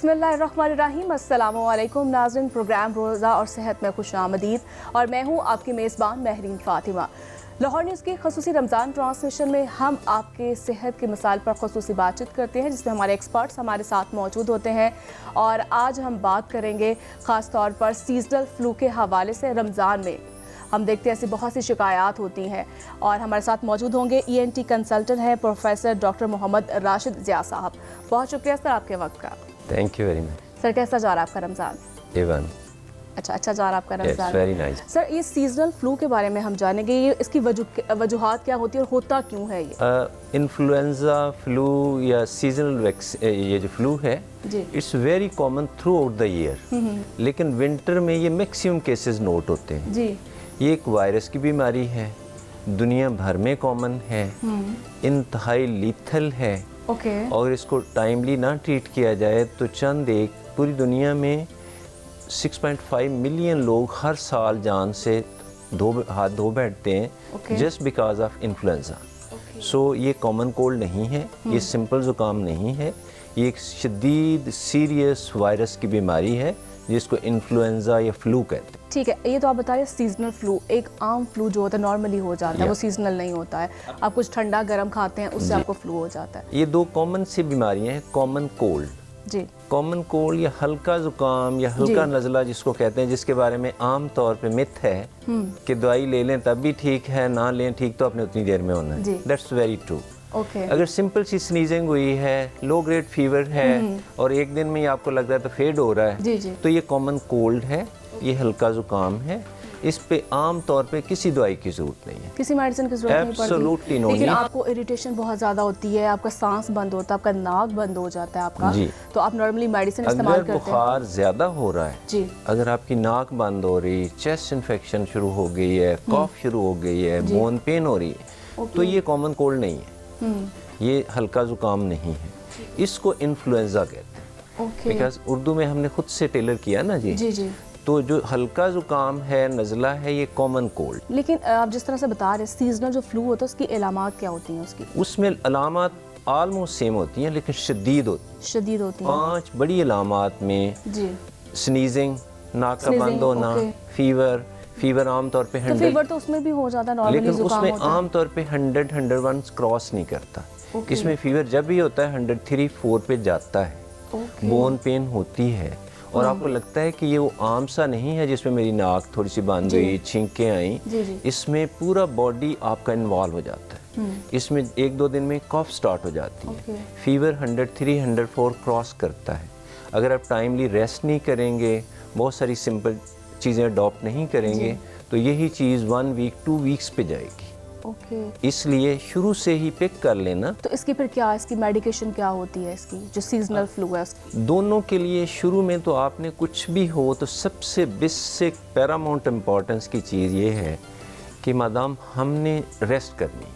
बिस्मिल्लाहिर्रहमानिर्रहीम। अस्सलामु अलैकुम नाज़रीन, प्रोग्राम रोज़ा और सेहत में खुशामदीद और मैं हूँ आपकी मेज़बान महरीन फ़ातिमा। लाहौर न्यूज़ की खसूसी रमज़ान ट्रांसमिशन में हम आपके सेहत के मसाइल पर खसूसी बातचीत करते हैं, जिसमें हमारे एक्सपर्ट्स हमारे साथ मौजूद होते हैं। और आज हम बात करेंगे ख़ास तौर पर सीजनल फ्लू के हवाले से। रमज़ान में हम देखते हैं ऐसी बहुत सी शिकायत होती हैं और हमारे साथ मौजूद होंगे ENT कंसल्टेंट हैं प्रोफेसर डॉक्टर मोहम्मद राशिद ज़िया साहब। बहुत शुक्रिया सर आपके वक्त का। Thank you very much. Sir कैसा जा रहा है आपका रमज़ान? एवन अच्छा जा रहा है आपका रमज़ान? Very nice. सर ये सीजनल फ्लू के बारे में हम जानेंगे, ये इसकी वजूहात क्या होती है और होता क्यों है ये? इन्फ्लुएंजा फ्लू या सीजनल ये जो फ्लू है it's very common through out the year, लेकिन विंटर में ये मैक्सिमम केसेस नोट होते हैं जी। ये एक वायरस की बीमारी है, दुनिया भर में कॉमन है, इंतहाई लीथल है। और इसको टाइमली ना ट्रीट किया जाए तो पूरी दुनिया में 6.5 मिलियन लोग हर साल जान से हाथ धो बैठते हैं जस्ट बिकॉज ऑफ इन्फ्लुएंजा। सो ये कॉमन कोल्ड नहीं है, ये सिंपल ज़ुकाम नहीं है, ये एक शदीद सीरियस वायरस की बीमारी है जिसको इन्फ्लुएंजा या फ्लू कहते हैं। ठीक है, ये तो आप बता रहे सीजनल फ्लू, एक आम फ्लू जो होता है नॉर्मली हो जाता है, वो सीजनल नहीं होता है। आप कुछ ठंडा गर्म खाते हैं उससे आपको फ्लू हो जाता है। ये दो कॉमन सी बीमारियां हैं, कॉमन कोल्ड जी, कॉमन कोल्ड या हल्का जुकाम या हल्का नज़ला जिसको कहते हैं, जिसके बारे में आम तौर पे मिथ है कि दवाई ले लें तब भी ठीक है, ना लें ठीक तो अपने उतनी देर में होना है। That's very true. अगर सिंपल सी स्नीजिंग हुई है, लो ग्रेड फीवर है और एक दिन में ही आपको लग रहा है तो फेड हो रहा है, तो ये कॉमन कोल्ड है, ये हल्का जुकाम है। इस पे आम तौर पे किसी दवाई की जरूरत नहीं है, किसी मेडिसिन की जरूरत नहीं पड़ती। लेकिन आपको इरिटेशन बहुत ज़्यादा होती है, आपका सांस बंद होता है, आपका नाक बंद हो जाता है आपका, तो आप नॉर्मली मेडिसिन इस्तेमाल करते हैं। अगर बुखार ज़्यादा हो रहा है जी, अगर आपकी नाक बंद हो रही, चेस्ट इन्फेक्शन शुरू हो गई है, कॉफ शुरू हो गई है, बोन पेन हो रही है, तो ये कॉमन कोल्ड नहीं है, ये हल्का जुकाम नहीं है, इसको इन्फ्लुएंजा कहते हैं। बिकॉज उर्दू में हमने खुद से टेलर किया ना जी। तो जो हल्का जुकाम है, नज़ला है, ये कॉमन कोल्ड। लेकिन आप जिस तरह से बता रहे हैं सीजनल जो फ्लू होता है उसकी अलामात क्या होती हैं उसकी? उसमें अलामात ऑलमोस्ट सेम होती हैं लेकिन शदीद होती हैं। 5 बड़ी अलामात में जी, स्नीजिंग, नाक का बंद होना, फीवर आमतौर पे 100, फीवर तो उसमें भी हो जाता है नॉर्मली, लेकिन उसमें आमतौर पे 100-101 क्रॉस नहीं करता। इसमें फीवर जब भी होता है 103-104 पे जाता है। बोन पेन होती है और आपको लगता है कि ये वो आम सा नहीं है जिसमें मेरी नाक थोड़ी सी बंद हुई, छींकें आई, इसमें पूरा बॉडी आपका इन्वॉल्व हो जाता है। इसमें 1-2 दिन में कॉफ स्टार्ट हो जाती है, फीवर 103-104 क्रॉस करता है। अगर आप टाइमली रेस्ट नहीं करेंगे, बहुत सारी सिंपल चीज़ें अडॉप्ट नहीं करेंगे, तो यही चीज़ 1 वीक 2 वीक्स पे जाएगी। इसलिए शुरू से ही पिक कर लेना। तो इसकी फिर क्या, इसकी मेडिकेशन क्या होती है इसकी, जो सीजनल फ्लू है उसकी? दोनों के लिए शुरू में तो आपने कुछ भी हो तो सबसे बेसिक पैरामाउंट इम्पोर्टेंस की चीज़ ये है कि मादाम हमने रेस्ट करनी,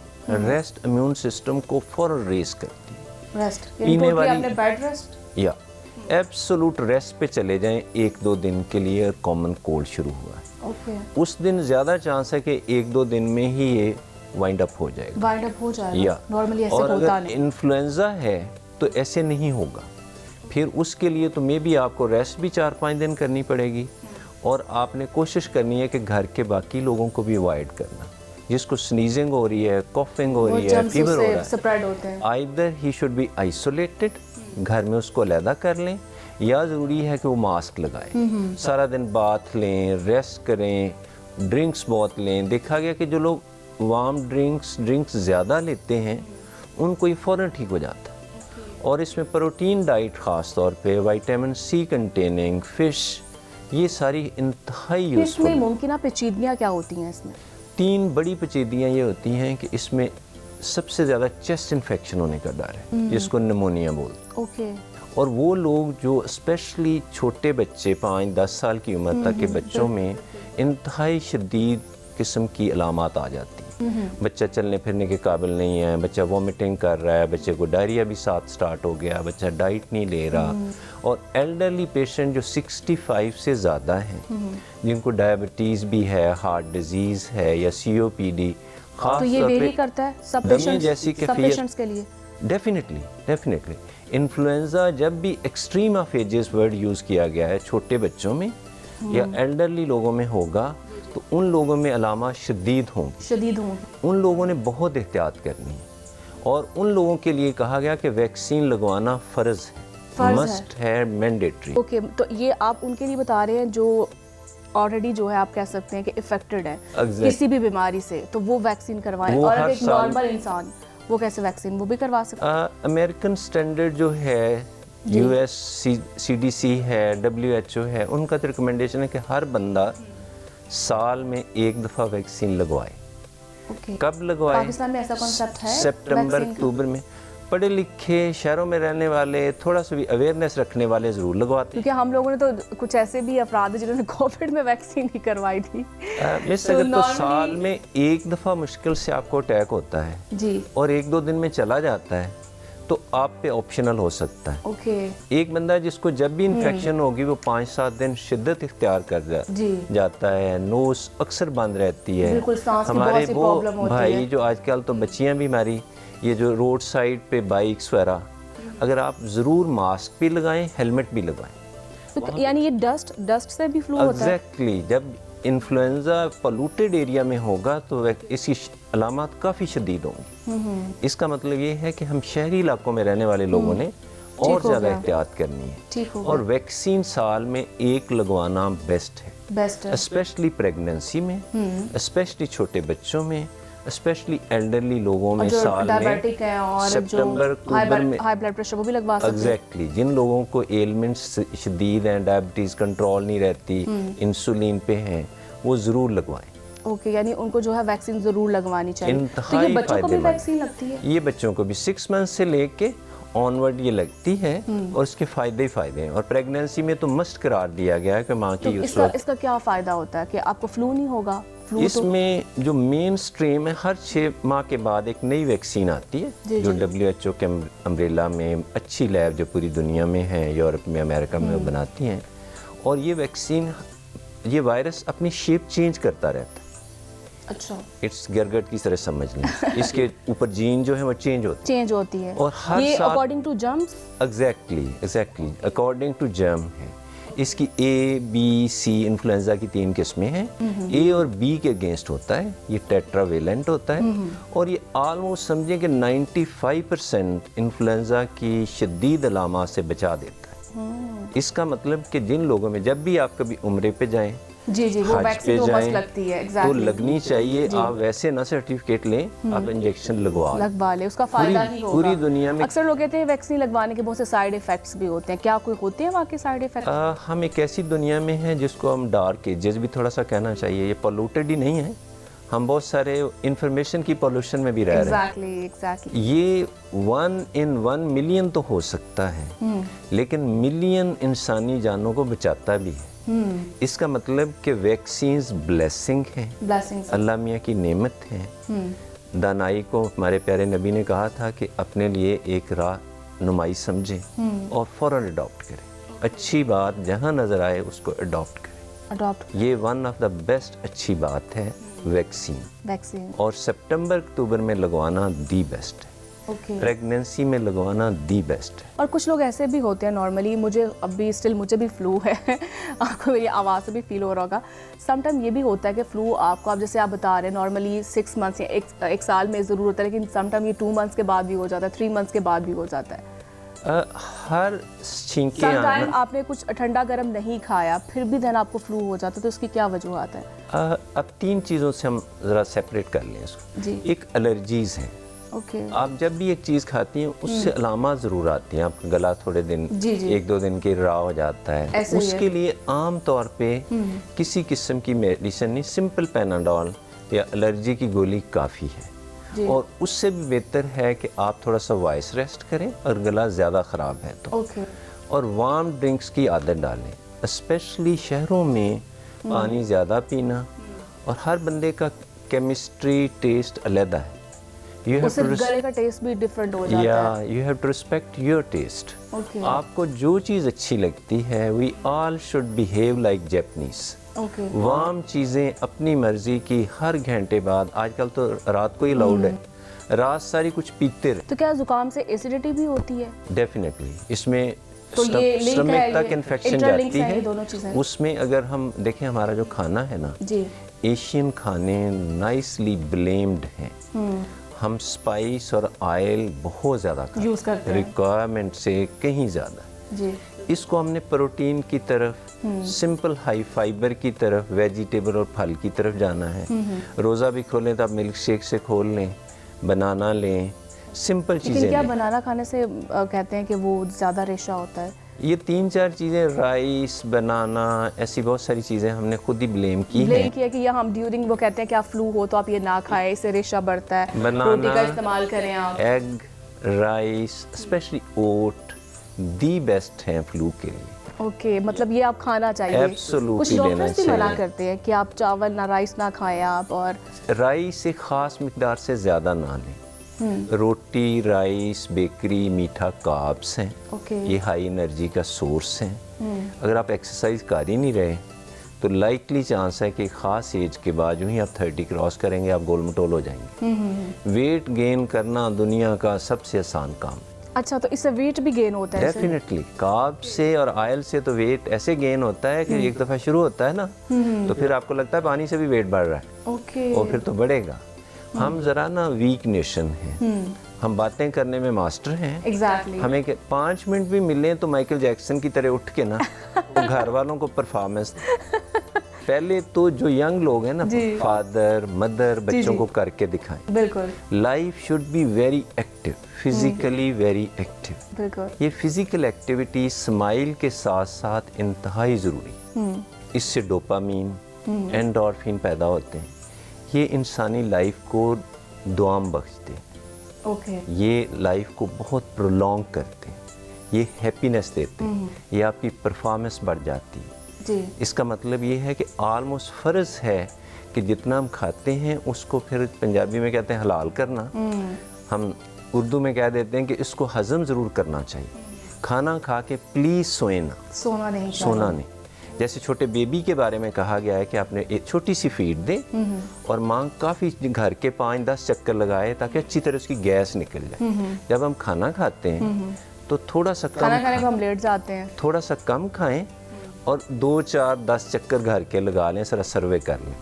रेस्ट इम्यून सिस्टम को फौरन रेस करती है। रेस्ट पीने वाली बेड रेस्ट या एब्सोलूट रेस्ट पे चले जाएं 1-2 दिन के लिए। कॉमन कोल्ड शुरू हुआ है उस दिन ज़्यादा चांस है कि 1-2 दिन में ही ये वाइंड अप हो जाएगा या नॉर्मली ऐसे और होता अगर इन्फ्लुएंजा है तो ऐसे नहीं होगा। फिर उसके लिए तो मे भी आपको रेस्ट भी 4-5 दिन करनी पड़ेगी और आपने कोशिश करनी है कि घर के बाकी लोगों को भी अवॉइड करना। जिसको स्नीजिंग हो रही है, कॉफिंग हो रही है, फीवर हो रहा है, either he should be isolated, घर में उसको अलहदा कर लें, या ज़रूरी है कि वो मास्क लगाएं, सारा दिन बाथ लें, रेस्ट करें, ड्रिंक्स बहुत लें। देखा गया कि जो लोग वार्म ड्रिंक्स ज़्यादा लेते हैं उनको ये फ़ौरन ठीक हो जाता है। और इसमें प्रोटीन डाइट ख़ास तौर पे, विटामिन C कंटेनिंग फ़िश, ये सारी इंतहाई यूज़फुल। इसमें मुमकिन पेचीदगियाँ क्या होती हैं इसमें? 3 बड़ी पेचीदगियाँ ये होती हैं कि इसमें सबसे ज़्यादा चेस्ट इन्फेक्शन होने का डर है, जिसको निमोनिया बोलते हैं। और वो लोग जो स्पेशली छोटे बच्चे 5-10 साल की उम्र तक के बच्चों में इंतहाई शदीद किस्म की अलामात आ जाती हैं। बच्चा चलने फिरने के काबिल नहीं है, बच्चा वॉमिटिंग कर रहा है, बच्चे को डायरिया भी साथ स्टार्ट हो गया, बच्चा डाइट नहीं ले रहा। और एल्डरली पेशेंट जो 65 से ज़्यादा हैं, जिनको डायबिटीज़ भी है, हार्ट डिजीज़ है या COPD, खास तो ये वेरी करता है सब पेशेंट्स के लिए? डेफिनेटली इन्फ्लुएंज़ा जब भी extreme of ages word use किया गया है छोटे बच्चों में या एल्डरली लोगों में होगा तो उन लोगों में अलामा शदीद होंगी, उन लोगों ने बहुत एहतियात करनी है। और उन लोगों के लिए कहा गया कि वैक्सीन लगवाना फ़र्ज़ है, मस्ट है, मैंडेटरी। ओके, तो ये आप उनके लिए बता रहे हैं जो ऑलरेडी जो है आप कह सकते हैं कि इफेक्टेड है किसी भी बीमारी से, तो वो वैक्सीन करवाएं। और अगर एक नॉर्मल इंसान वो कैसे वैक्सीन वो भी करवा सकता है? अमेरिकन स्टैंडर्ड जो है, US CDC है, WHO है, उनका तो रिकमेंडेशन है कि हर बंदा साल में एक दफ़ा वैक्सीन लगवाए। कब लगवाए? पाकिस्तान में ऐसा कॉन्सेप्ट है? सितंबर अक्टूबर में। पढ़े लिखे शहरों में रहने वाले, थोड़ा सा भी अवेयरनेस रखने वाले ज़रूर लगवाते हैं। क्योंकि हम लोगों ने तो कुछ ऐसे भी अफराद हैं जिन्होंने कोविड में वैक्सीन ही करवाई थी। तो साल में एक दफ़ा मुश्किल से आपको अटैक होता है जी, और 1-2 दिन में चला जाता है, तो आप पे ऑप्शनल हो सकता है। एक बंदा जिसको जब भी इन्फेक्शन होगी वो 5-7 दिन शिद्दत इख्तियार कर जाता है, नोज़ अक्सर बंद रहती है। हमारे वो भाई जो आजकल तो बच्चियां भी हमारी ये जो रोड साइड पे बाइक्स वगैरह, अगर आप ज़रूर मास्क भी लगाएं, हेलमेट भी लगाएं। तो यानी ये डस्ट से भी फ्लू होता है? एग्जैक्टली, जब इन्फ्लुएंज़ा पोल्यूटेड एरिया में होगा तो इसकी अलामत काफ़ी शदीद होंगी। इसका मतलब ये है कि हम शहरी इलाकों में रहने वाले लोगों ने और ज़्यादा एहतियात करनी है। और वैक्सीन साल में एक लगवाना बेस्ट है, स्पेशली प्रेगनेंसी में, स्पेशली छोटे बच्चों में, स्पेशली एल्डरली लोगों में साल में सितंबर अक्टूबर में हाई ब्लड प्रेशर वो भी लगवा सकते हैं। एग्जैक्टली, जिन लोगों को एलिमेंट्स शदीद हैं, डायबिटीज़ कंट्रोल नहीं रहती, इंसुलिन पे हैं, वो ज़रूर लगवाएं। ओके, यानी उनको जो है वैक्सीन ज़रूर लगवानी चाहिए। तो ये बच्चों को भी वैक्सीन लगती है? ये बच्चों को भी 6 मंथ से लेके ऑनवर्ड ये लगती है और इसके फ़ायदे ही फ़ायदे हैं। और प्रेगनेंसी में तो मस्ट करार दिया गया है कि माँ की इसका क्या फ़ायदा होता है कि आपको फ्लू नहीं होगा? इसमें जो मेन स्ट्रीम है, हर 6 माह के बाद एक नई वैक्सीन आती है जो WHO के अम्ब्रेला में अच्छी लैब जो पूरी दुनिया में है, यूरोप में, अमेरिका में वो बनाती हैं। और ये वैक्सीन, ये वायरस अपनी शेप चेंज करता रहता है। अच्छा, इट्स गिरगट की तरह समझ लें। इसके ऊपर जीन जो है वो चेंज होती है और हर ये साल according to germs, exactly according to germ है। इसकी A, B, C इन्फ्लुएंजा की 3 किस्में हैं। A और B के अगेंस्ट होता है, ये टेट्रावेलेंट होता है और ये ऑलमोस्ट समझें कि 95% इन्फ्लुएंजा की शदीद अलामात से बचा देता है। इसका मतलब कि जिन लोगों में जब भी आप कभी उम्रे पे जाएं, जी वो वैक्सीन तो मस्त लगती है, तो लगनी चाहिए। आप वैसे ना सर्टिफिकेट लें, आप इंजेक्शन लगवा लें, उसका फायदा ही होगा। पूरी दुनिया में अक्सर लोग कहते हैं वैक्सीन लगवाने के बहुत से साइड इफेक्ट्स भी होते हैं, क्या कोई होते हैं वहाँ के साइड इफेक्ट्स? हम एक ऐसी दुनिया में हैं जिसको हम डार्क एजेस भी थोड़ा सा कहना चाहिए। ये पोल्यूटेड ही नहीं है, हम बहुत सारे इंफॉर्मेशन की पोल्यूशन में भी रह रहे हैं। एग्जैक्टली। ये 1 in 1 मिलियन तो हो सकता है, लेकिन मिलियन इंसानी जानों को बचाता भी है। इसका मतलब कि वैक्सीन्स ब्लेसिंग हैं, अल्लाह मियाँ की नेमत है। दानाई को हमारे प्यारे नबी ने कहा था कि अपने लिए एक राह नुमाई समझें और फ़ौरन अडॉप्ट करें। अच्छी बात जहाँ नज़र आए उसको अडॉप्ट करें। ये वन ऑफ द बेस्ट अच्छी बात है वैक्सीन। और सितंबर अक्टूबर में लगवाना दी बेस्ट है। प्रेगनेंसी में लगवाना दी बेस्ट है। और कुछ लोग ऐसे भी होते हैं, नॉर्मली मुझे भी फ्लू है आपको मेरी आवाज़ से भी फील हो रहा होगा। समटाइम ये भी होता है कि फ्लू आपको, आप जैसे आप बता रहे हैं, नॉर्मली 6 मंथ्स या एक साल में ज़रूर होता है, लेकिन समटाइम ये 2 मंथ्स के बाद भी हो जाता है, 3 मंथ्स के बाद भी हो जाता है। हर छींके समटाइम आपने कुछ ठंडा गर्म नहीं खाया फिर भी देन आपको फ्लू हो जाता है, तो उसकी क्या वजूहत है? अब 3 चीज़ों से हम ज़रा सेपरेट कर लें इसको जी। एक एलर्जीज़ है। आप जब भी एक चीज़ खाती हैं उससे अलामत ज़रूर आती हैं। आपका गला थोड़े दिन 1-2 दिन के रहा हो जाता है, उसके लिए आम तौर पे किसी किस्म की मेडिसिन नहीं, सिंपल पैनाडोल या एलर्जी की गोली काफ़ी है। और उससे भी बेहतर है कि आप थोड़ा सा वॉइस रेस्ट करें और गला ज़्यादा ख़राब है तो और वार्म ड्रिंक्स की आदत डालें, स्पेशली शहरों में पानी ज़्यादा पीना। और हर बंदे का केमिस्ट्री टेस्ट अलग है, गले का टेस्ट भी डिफरेंट हो जाता है। You have to respect your taste. आपको जो चीज़ अच्छी लगती है, we all should behave like Japanese. Warm चीज़ें अपनी मर्जी की हर घंटे बाद, आजकल तो रात को ही अलाउड है, रात सारी कुछ पीते रहे। तो क्या जुकाम से एसिडिटी भी होती है? डेफिनेटली इसमें तो ये लिंक स्टमक है, तक ये इन्फेक्शन इंटरलिंक जाती है दोनों चीजें। उसमें अगर हम देखें हमारा जो खाना है ना, जी, एशियन खाने नाइसली ब्लेम्ड हैं। हम स्पाइस और ऑयल बहुत ज़्यादा यूज करते हैं, रिक्वायरमेंट से कहीं ज़्यादा। जी, इसको हमने प्रोटीन की तरफ, सिंपल हाई फाइबर की तरफ, वेजिटेबल और फल की तरफ जाना है। रोज़ा भी खोलें तो आप मिल्क शेक से खोल लें, बनाना लें, सिंपल लेकिन चीज़ें क्या लें। बनाना खाने से कहते हैं कि वो ज़्यादा रेशा होता है? ये 3-4 चीज़ें, राइस, बनाना, ऐसी बहुत सारी चीज़ें हमने खुद ही ब्लेम की हैं। ब्लेम किया कि या हम ड्यूरिंग वो कहते हैं कि आप फ्लू हो तो आप ये ना खाएं, इससे रेशा बढ़ता है, बनाना, रोटी का इस्तेमाल करें आप। Egg, rice, specially oat the best हैं फ्लू के लिए। ओके, मतलब ये आप खाना चाहिए। Absolutely कुछ लेना डॉक्टर्स भी मना चाहिए। करते हैं कि आप चावल ना, राइस ना खाएं आप, और राइस एक ख़ास मिकदार से ज़्यादा ना लें। रोटी, राइस, बेकरी, मीठा कार्ब्स हैं। ओके, ये हाई एनर्जी का सोर्स हैं। अगर आप एक्सरसाइज कर ही नहीं रहे तो लाइकली चांस है कि एक ख़ास एज के बाद यूँ ही आप 30 क्रॉस करेंगे, आप गोल मटोल हो जाएंगे। वेट गेन करना दुनिया का सबसे आसान काम है। अच्छा, तो इससे वेट भी गेन होता है? डेफिनेटली कार्ब से और ऑयल से तो वेट ऐसे गेन होता है कि एक दफ़ा शुरू होता है ना, तो फिर आपको लगता है पानी से भी वेट बढ़ रहा है, ओके, और फिर तो बढ़ेगा। हम ज़रा ना वीक नेशन हैं, हम बातें करने में मास्टर हैं। एग्जैक्टली। हमें 5 मिनट भी मिले तो माइकल जैक्सन की तरह उठ के ना वो घर वालों को परफॉर्मेंस। पहले तो जो यंग लोग हैं ना, फादर मदर, बच्चों को करके दिखाएं। बिल्कुल, life should be very active, physically very active. बिल्कुल, ये फिजिकल एक्टिविटी स्माइल के साथ साथ इंतहाई ज़रूरी। इससे डोपामीन, एंडोर्फिन पैदा होते हैं। ये इंसानी लाइफ को दुआम बख्शते हैं। ओके, ये लाइफ को बहुत प्रोलॉन्ग करते हैं। ये हैप्पीनेस देते हैं। ये आपकी परफॉर्मेंस बढ़ जाती है। जी, इसका मतलब ये है कि आलमोस्ट फ़र्ज़ है कि जितना हम खाते हैं उसको, फिर पंजाबी में कहते हैं हलाल करना, हम उर्दू में कह देते हैं कि इसको हज़म ज़रूर करना चाहिए। खाना खा के प्लीज़ सोए ना, सोना नहीं चाहिए। सोना नहीं। जैसे छोटे बेबी के बारे में कहा गया है कि आपने एक छोटी सी फीड दे और माँ काफ़ी घर के 5-10 चक्कर लगाए ताकि अच्छी तरह उसकी गैस निकल जाए। जब हम खाना खाते हैं तो थोड़ा सा खाना खाने को हम लेट जाते हैं, थोड़ा सा कम खाएं और 2-4-10 चक्कर घर के लगा लें, सारा सर्वे कर लें,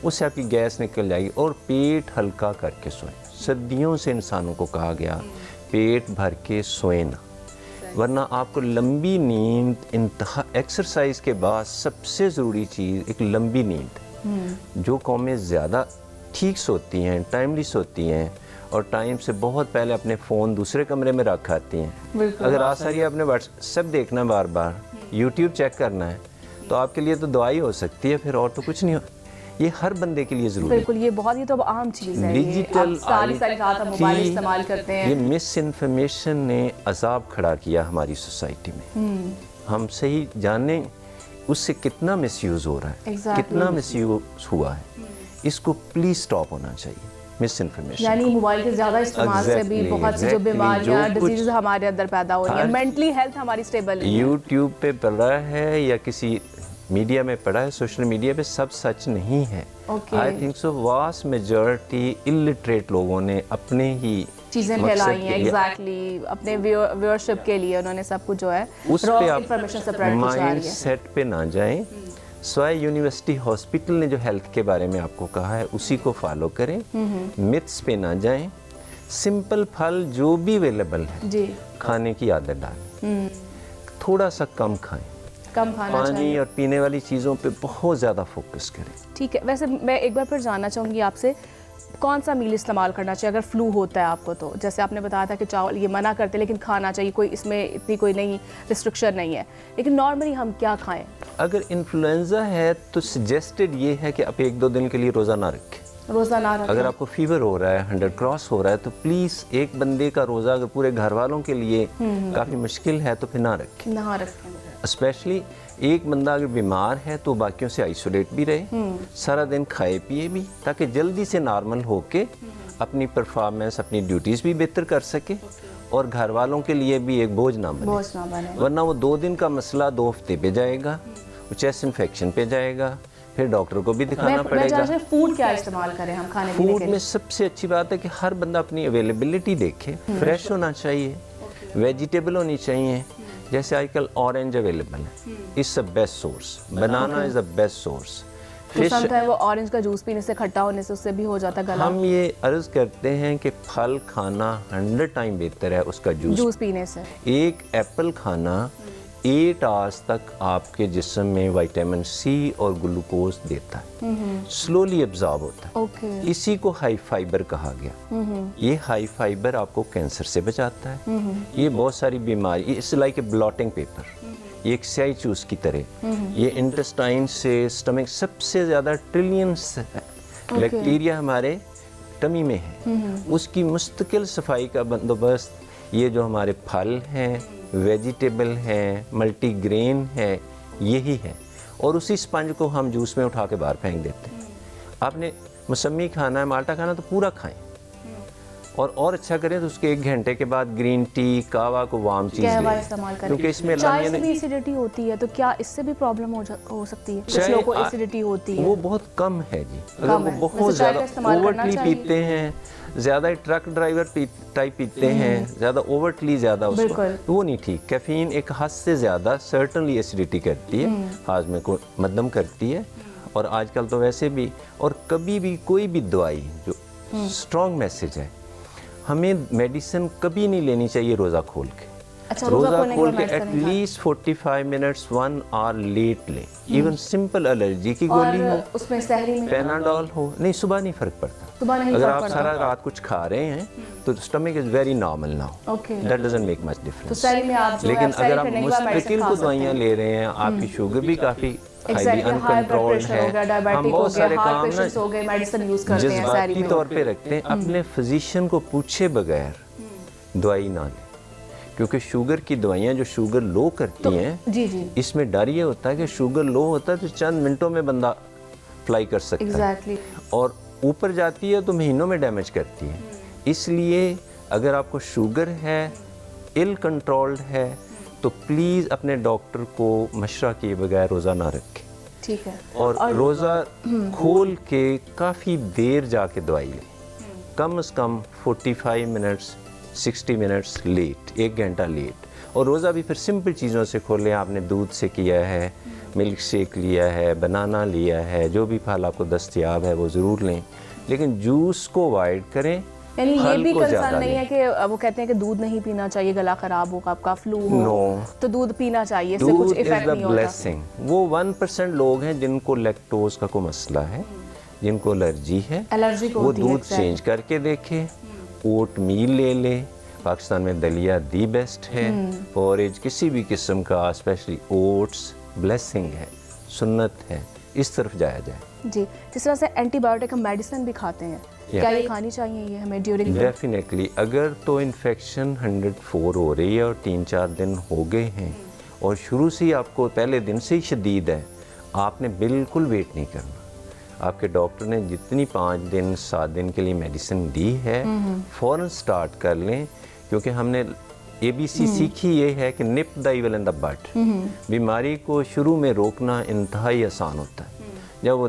उससे आपकी गैस निकल जाएगी। और पेट हल्का करके सोएं। सर्दियों से इंसानों को कहा गया पेट भर के सोएं ना, वरना आपको लंबी नींद, इंतहा एक्सरसाइज के बाद सबसे ज़रूरी चीज़ एक लंबी नींद। जो कौमें ज़्यादा ठीक सोती हैं, टाइमली सोती हैं और टाइम से बहुत पहले अपने फ़ोन दूसरे कमरे में रख आती हैं, अगर आज सारी आपने व्हाट्सएप देखना है, बार बार यूट्यूब चेक करना है, तो आपके लिए तो दवाई हो सकती है, फिर और तो कुछ नहीं हो। ये हर बंदे के लिए ज़रूरी है। बिल्कुल, ये बहुत ही तो अब आम चीज़ है। डिजिटल सारी रात हम मोबाइल इस्तेमाल करते हैं। ये मिस इन्फॉर्मेशन ने अजाब खड़ा किया हमारी सोसाइटी में। हम सही जाने उससे कितना मिसयूज़ हो रहा है, कितना मिसयूज़ हुआ है, इसको प्लीज़ स्टॉप होना चाहिए। मिस इन्फॉर्मेशन यानी मोबाइल के ज़्यादा इस्तेमाल से भी बहुत सी जो बीमारियाँ, डिजीज़ हमारे अंदर पैदा हो रही है। मेंटली हेल्थ हमारी स्टेबल नहीं है। यूट्यूब पे पढ़ा है या किसी मीडिया में पढ़ा है, सोशल मीडिया पे सब सच नहीं है। I think so vast majority illiterate लोगों ने अपने ही चीज़ें फैलाई हैं, एग्जैक्टली अपने व्यूअरशिप के लिए उन्होंने सब कुछ जो है उस पे आप इंफॉर्मेशन स्प्रेड की जा रही माइंड है। सेट पे ना जाएं। स्वाई यूनिवर्सिटी हॉस्पिटल ने जो हेल्थ के बारे में आपको कहा है उसी को फॉलो करें, मिथ्स पे ना जाएं। सिंपल फल जो भी अवेलेबल है जी, खाने की आदत डालें। थोड़ा सा कम खाएं, कम खाना पानी चाहिए। और पीने वाली चीज़ों पे बहुत ज़्यादा फोकस करें। ठीक है, वैसे मैं एक बार फिर जानना चाहूँगी आपसे, कौन सा मील इस्तेमाल करना चाहिए अगर फ्लू होता है आपको? तो जैसे आपने बताया था कि चावल ये मना करते, लेकिन खाना चाहिए, कोई इसमें इतनी कोई नहीं रिस्ट्रिक्शन नहीं है, लेकिन नॉर्मली हम क्या खाएं? अगर इन्फ्लुएंजा है तो सजेस्टेड ये है कि आप 1-2 दिन के लिए रोज़ा ना रखें। रोज़ा ना रखें। अगर आपको फीवर हो रहा है, 100 क्रॉस हो रहा है, तो प्लीज़ एक बंदे का रोज़ा अगर पूरे घर वालों के लिए काफ़ी मुश्किल है तो फिर ना रखें। ना रखें। स्पेशली एक बंदा अगर बीमार है तो बाकियों से आइसोलेट भी रहे, सारा दिन खाए पिए भी, ताकि जल्दी से नॉर्मल होके अपनी परफॉर्मेंस, अपनी ड्यूटीज़ भी बेहतर कर सके और घर वालों के लिए भी एक बोझ ना बने। वरना वो 2 दिन का मसला 2 हफ्ते पे जाएगा, वो चेस्ट इन्फेक्शन पे जाएगा, फिर डॉक्टर को भी दिखाना मैं पड़ेगा। चाहती हूँ फूड क्या इस्तेमाल करें हम खाने पीने फूड के में लिए? सबसे अच्छी बात है कि हर बंदा अपनी अवेलेबिलिटी देखे, फ्रेश होना चाहिए, वेजिटेबल होनी चाहिए। जैसे आजकल ऑरेंज अवेलेबल है, it's the best source, banana is the best source. तो समटाइम वो ऑरेंज का जूस पीने से, खट्टा होने से उससे भी हो जाता गला। हम ये अर्ज करते हैं कि फल खाना 100 टाइम बेहतर है उसका जूस पीने से। एक एप्पल खाना 8 आवर्स तक आपके जिस्म में विटामिन सी और ग्लूकोज देता है, स्लोली एब्जॉर्ब होता है। इसी को हाई फाइबर कहा गया। ये हाई फाइबर आपको कैंसर से बचाता है। ये बहुत सारी बीमारी, it's like a blotting paper, ये एक स्याही चूस की तरह। ये इंटेस्टाइन से स्टमक, सबसे ज़्यादा ट्रिलियंस बैक्टीरिया हमारे टमी में है। उसकी मुस्तकिल सफाई का बंदोबस्त ये जो हमारे फल हैं, वेजिटेबल हैं, मल्टीग्रेन है, यही है। और उसी स्पंज को हम जूस में उठा के बाहर फेंक देते हैं। आपने मौसमी खाना है, माल्टा खाना, तो पूरा खाएं और अच्छा करें तो उसके 1 घंटे के बाद ग्रीन टी, कावा को वार्म चीज़ इस्तेमाल करें, क्योंकि इसमें चाय से भी एसिडिटी होती है, तो क्या इससे भी प्रॉब्लम हो सकती है? कुछ लोगों को एसिडिटी होती है। वो बहुत कम है जी, अगर वो बहुत ज़्यादा ओवरटली पीते हैं, ज़्यादा ट्रक ड्राइवर टाइप पीते हैं, ज़्यादा ओवरटली ज़्यादा उसको, तो वो नहीं ठीक। कैफीन एक हद से ज़्यादा सर्टनली एसिडिटी करती है, हाजमे को मध्यम करती है। और आजकल तो वैसे भी, और कभी भी कोई भी दवाई जो स्ट्रॉन्ग मैसेज है, हमें मेडिसिन कभी नहीं लेनी चाहिए रोज़ा खोल के। अच्छा, रोज़ा खोल के एटलीस्ट 45 मिनट्स 1 आवर लेट लें। इवन सिंपल एलर्जी की गोली हो, उसमें सहरी में पेनाडोल हो, नहीं सुबह नहीं फर्क पड़ता। सुबह नहीं अगर आप सारा रात कुछ खा रहे हैं तो stomach is very normal now, that doesn't make much difference. लेकिन अगर आप मुस्तकिल को दवाइयाँ ले रहे हैं, आपकी शुगर भी काफ़ी हाईली अनकंट्रोल्ड है, हम बहुत सारे काम ना जज्बाती तौर पे रखते हैं, अपने फिजिशियन को पूछे बगैर दवाई ना लें। क्योंकि शुगर की दवाइयाँ जो शुगर लो करती हैं, इसमें डर ये होता है कि शुगर लो होता है तो चंद मिनटों में बंदा फ्लाई कर सकता है, और ऊपर जाती है तो महीनों में डैमेज करती है। इसलिए अगर आपको शुगर है, इल कंट्रोल्ड है, तो प्लीज़ अपने डॉक्टर को मशवरा किए बगैर रोज़ा ना रखें। ठीक है। और रोज़ा खोल के काफ़ी देर जाके दवाई लें, कम से कम 45 मिनट्स 60 मिनट्स लेट, 1 घंटा लेट। और रोज़ा भी फिर सिंपल चीज़ों से खोलें। आपने दूध से किया है, मिल्क शेक लिया है, बनाना लिया है, जो भी फल आपको दस्तयाब है वो ज़रूर लें, लेकिन जूस को अवॉइड करें। यानी ये भी कंसर्न नहीं है कि वो कहते हैं कि दूध नहीं पीना चाहिए, गला खराब हो, आपका फ्लू हो, तो दूध पीना चाहिए, इससे कुछ इफेक्ट नहीं होता। ब्लेसिंग। वो 1% लोग हैं जिनको लैक्टोज का कोई मसला है, जिनको एलर्जी है, वो दूध चेंज करके देखे, ओट मील ले ले। पाकिस्तान में दलिया दी बेस्ट है, पोरेज किसी भी किस्म का, स्पेशली ओट्स, ब्लेसिंग है, सुन्नत है, इस तरफ जाया जाए जी। जिस तरह से एंटीबायोटिक हम मेडिसिन भी खाते हैं, क्या ये खानी चाहिए ये हमें ड्यूरिंग? डेफिनेटली। अगर तो इन्फेक्शन 104 हो रही है और 3-4 दिन हो गए हैं और शुरू से ही आपको पहले दिन से ही शदीद है, आपने बिल्कुल वेट नहीं करना। आपके डॉक्टर ने जितनी 5 दिन 7 दिन के लिए मेडिसिन दी है, फ़ौरन स्टार्ट कर लें। क्योंकि हमने ABC सीखी ये है कि nip the evil in the bud. बीमारी को शुरू में रोकना इंतहाई आसान होता है। जब वो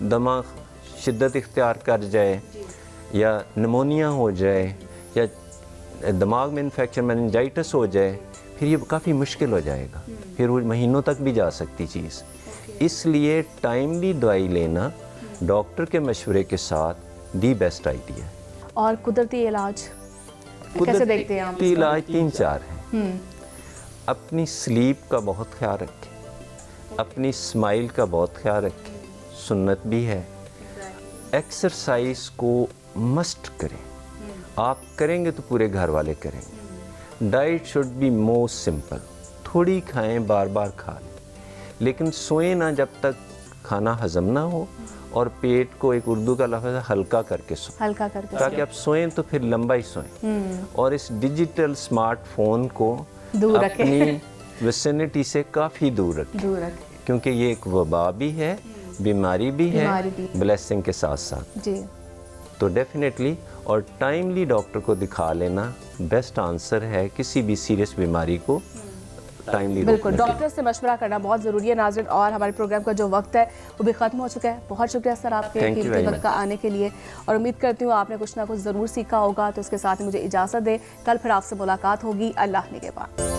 दमा शिद्दत इख्तियार कर जाए, या निमोनिया हो जाए, या दिमाग में इन्फेक्शन, मेनिंजाइटिस हो जाए, फिर ये काफ़ी मुश्किल हो जाएगा, फिर वो महीनों तक भी जा सकती चीज़। इसलिए टाइमली दवाई लेना डॉक्टर के मशवरे के साथ दी बेस्ट आइडिया है। और कुदरती इलाज कैसे देखते हैं आप? कुदरती इलाज 3-4 हैं। अपनी स्लीप का बहुत ख्याल रखें, अपनी स्माइल का बहुत ख्याल रखें, सुन्नत भी है। एक्सरसाइज को मस्ट करें, आप करेंगे तो पूरे घर वाले करेंगे। Diet should be most simple, थोड़ी खाएं, बार बार खा लें, लेकिन सोएं ना जब तक खाना हजम ना हो, और पेट को, एक उर्दू का लफ्ज़ है, हल्का करके सोएं, हल्का करके, ताकि आप सोएं तो फिर लंबा ही सोएं। और इस डिजिटल स्मार्टफोन को दूर अपनी विसिनिटी से काफ़ी दूर रखें, क्योंकि ये एक वबा भी है, बीमारी भी है, ब्लेसिंग के साथ साथ जी। तो डेफिनेटली, और टाइमली डॉक्टर को दिखा लेना बेस्ट आंसर है किसी भी सीरियस बीमारी को टाइमली। बिल्कुल, डॉक्टर से मशवरा करना बहुत ज़रूरी है नाज़रीन। और हमारे प्रोग्राम का जो वक्त है वो भी ख़त्म हो चुका है। बहुत शुक्रिया सर आपके कीमती वक्त का आने के लिए, और उम्मीद करती हूँ आपने कुछ ना कुछ ज़रूर सीखा होगा। तो इसके साथ ही मुझे इजाज़त दें, कल फिर आपसे मुलाकात होगी। अल्लाह निगहबान।